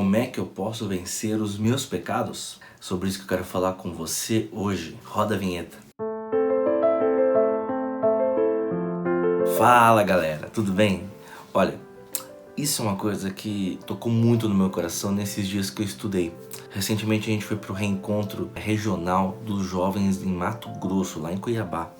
Como é que eu posso vencer os meus pecados? Sobre isso que eu quero falar com você hoje. Roda a vinheta. Fala galera, tudo bem? Olha, isso é uma coisa que tocou muito no meu coração nesses dias que eu estudei. Recentemente a gente foi para o reencontro regional dos jovens em Mato Grosso, lá em Cuiabá.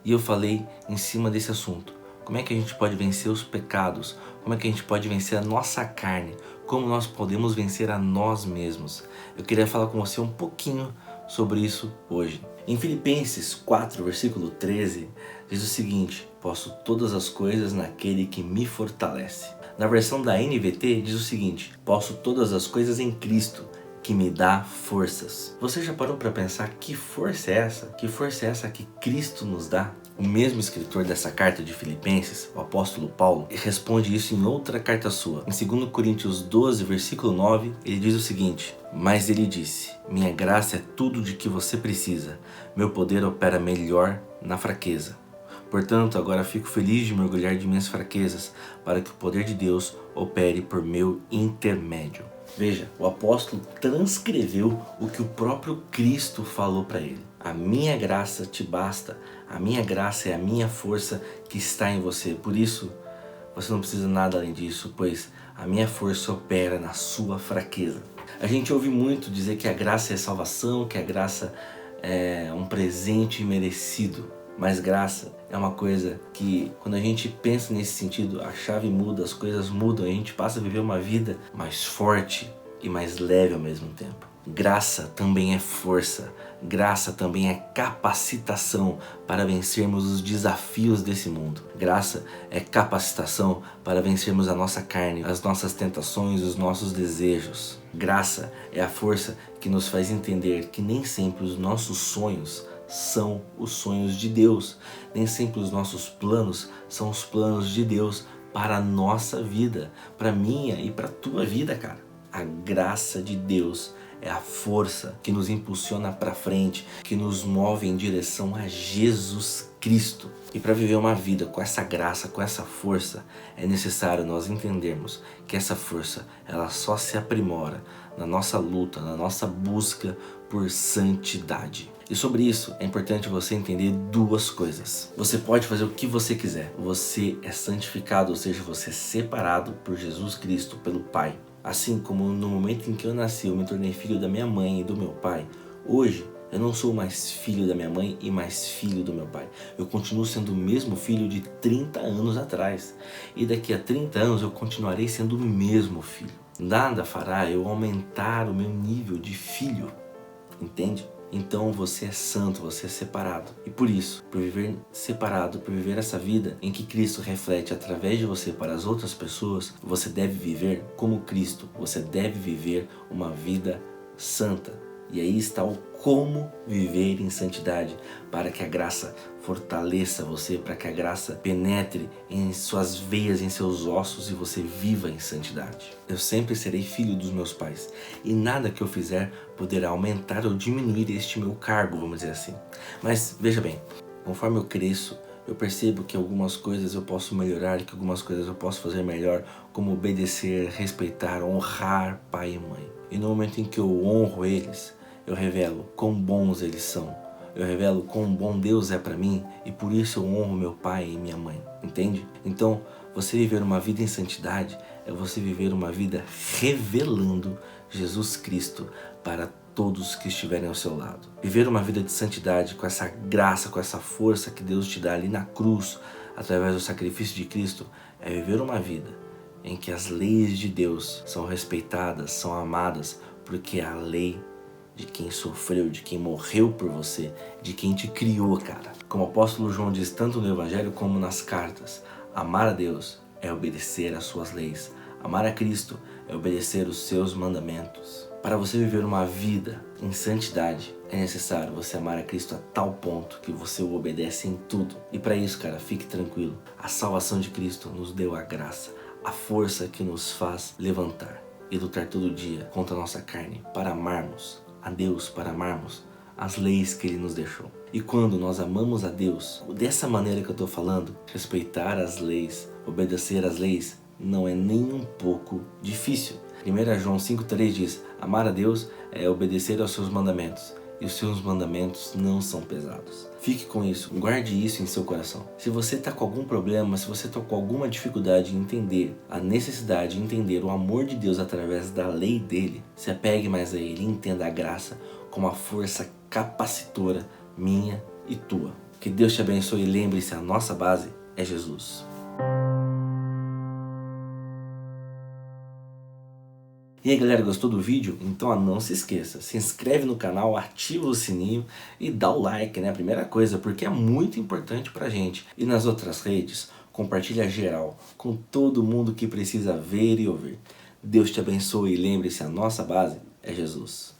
E eu falei em cima desse assunto. Como é que a gente pode vencer os pecados? Como é que a gente pode vencer a nossa carne? Como nós podemos vencer a nós mesmos? Eu queria falar com você um pouquinho sobre isso hoje. Em Filipenses 4, versículo 13, diz o seguinte: posso todas as coisas naquele que me fortalece. Na versão da NVT diz o seguinte: posso todas as coisas em Cristo, que me dá forças. Você já parou para pensar que força é essa? Que força é essa que Cristo nos dá? O mesmo escritor dessa carta de Filipenses, o apóstolo Paulo, responde isso em outra carta sua. Em 2 Coríntios 12, versículo 9, ele diz o seguinte: mas ele disse, minha graça é tudo de que você precisa. Meu poder opera melhor na fraqueza. Portanto, agora fico feliz de me orgulhar de minhas fraquezas, para que o poder de Deus opere por meu intermédio. Veja, o apóstolo transcreveu o que o próprio Cristo falou para ele. A minha graça te basta, a minha graça é a minha força que está em você. Por isso, você não precisa nada além disso, pois a minha força opera na sua fraqueza. A gente ouve muito dizer que a graça é salvação, que a graça é um presente merecido. Mas graça é uma coisa que, quando a gente pensa nesse sentido, a chave muda, as coisas mudam, a gente passa a viver uma vida mais forte e mais leve ao mesmo tempo. Graça também é força, graça também é capacitação para vencermos os desafios desse mundo. Graça é capacitação para vencermos a nossa carne, as nossas tentações, os nossos desejos. Graça é a força que nos faz entender que nem sempre os nossos sonhos são os sonhos de Deus. Nem sempre os nossos planos são os planos de Deus para a nossa vida, para minha e para a tua vida, cara. A graça de Deus é a força que nos impulsiona para frente, que nos move em direção a Jesus Cristo. E para viver uma vida com essa graça, com essa força, é necessário nós entendermos que essa força, ela só se aprimora na nossa luta, na nossa busca por santidade. E sobre isso é importante você entender duas coisas. Você pode fazer o que você quiser. Você é santificado, ou seja, você é separado por Jesus Cristo, pelo Pai. Assim como no momento em que eu nasci, eu me tornei filho da minha mãe e do meu pai. Hoje, eu não sou mais filho da minha mãe e mais filho do meu pai. Eu continuo sendo o mesmo filho de 30 anos atrás. E daqui a 30 anos eu continuarei sendo o mesmo filho. Nada fará eu aumentar o meu nível de filho. Entende? Então você é santo, você é separado. E por isso, por viver separado, por viver essa vida em que Cristo reflete através de você para as outras pessoas, você deve viver como Cristo. Você deve viver uma vida santa. E aí está o como viver em santidade, para que a graça fortaleça você, para que a graça penetre em suas veias, em seus ossos e você viva em santidade. Eu sempre serei filho dos meus pais e nada que eu fizer poderá aumentar ou diminuir este meu cargo, vamos dizer assim. Mas veja bem, conforme eu cresço, eu percebo que algumas coisas eu posso melhorar, que algumas coisas eu posso fazer melhor, como obedecer, respeitar, honrar pai e mãe. E no momento em que eu honro eles, eu revelo quão bons eles são. Eu revelo quão bom Deus é para mim e por isso eu honro meu pai e minha mãe. Entende? Então, você viver uma vida em santidade é você viver uma vida revelando Jesus Cristo para todos que estiverem ao seu lado. Viver uma vida de santidade com essa graça, com essa força que Deus te dá ali na cruz, através do sacrifício de Cristo, é viver uma vida em que as leis de Deus são respeitadas, são amadas, porque é a lei de quem sofreu, de quem morreu por você, de quem te criou, cara. Como o apóstolo João diz tanto no Evangelho como nas cartas, amar a Deus é obedecer às suas leis. Amar a Cristo é obedecer os seus mandamentos. Para você viver uma vida em santidade, é necessário você amar a Cristo a tal ponto que você o obedece em tudo. E para isso, cara, fique tranquilo. A salvação de Cristo nos deu a graça, a força que nos faz levantar e lutar todo dia contra a nossa carne para amarmos a Deus, para amarmos as leis que Ele nos deixou. E quando nós amamos a Deus, dessa maneira que eu estou falando, respeitar as leis, obedecer às leis, não é nem um pouco difícil. 1 João 5,3 diz: amar a Deus é obedecer aos seus mandamentos, e os seus mandamentos não são pesados. Fique com isso, guarde isso em seu coração. Se você está com algum problema, se você está com alguma dificuldade em entender a necessidade de entender o amor de Deus através da lei dele, se apegue mais a ele e entenda a graça como a força capacitora minha e tua. Que Deus te abençoe e lembre-se, a nossa base é Jesus. E aí galera, gostou do vídeo? Então não se esqueça, se inscreve no canal, ativa o sininho e dá o like, né? A primeira coisa, porque é muito importante pra gente. E nas outras redes, compartilha geral com todo mundo que precisa ver e ouvir. Deus te abençoe e lembre-se, a nossa base é Jesus.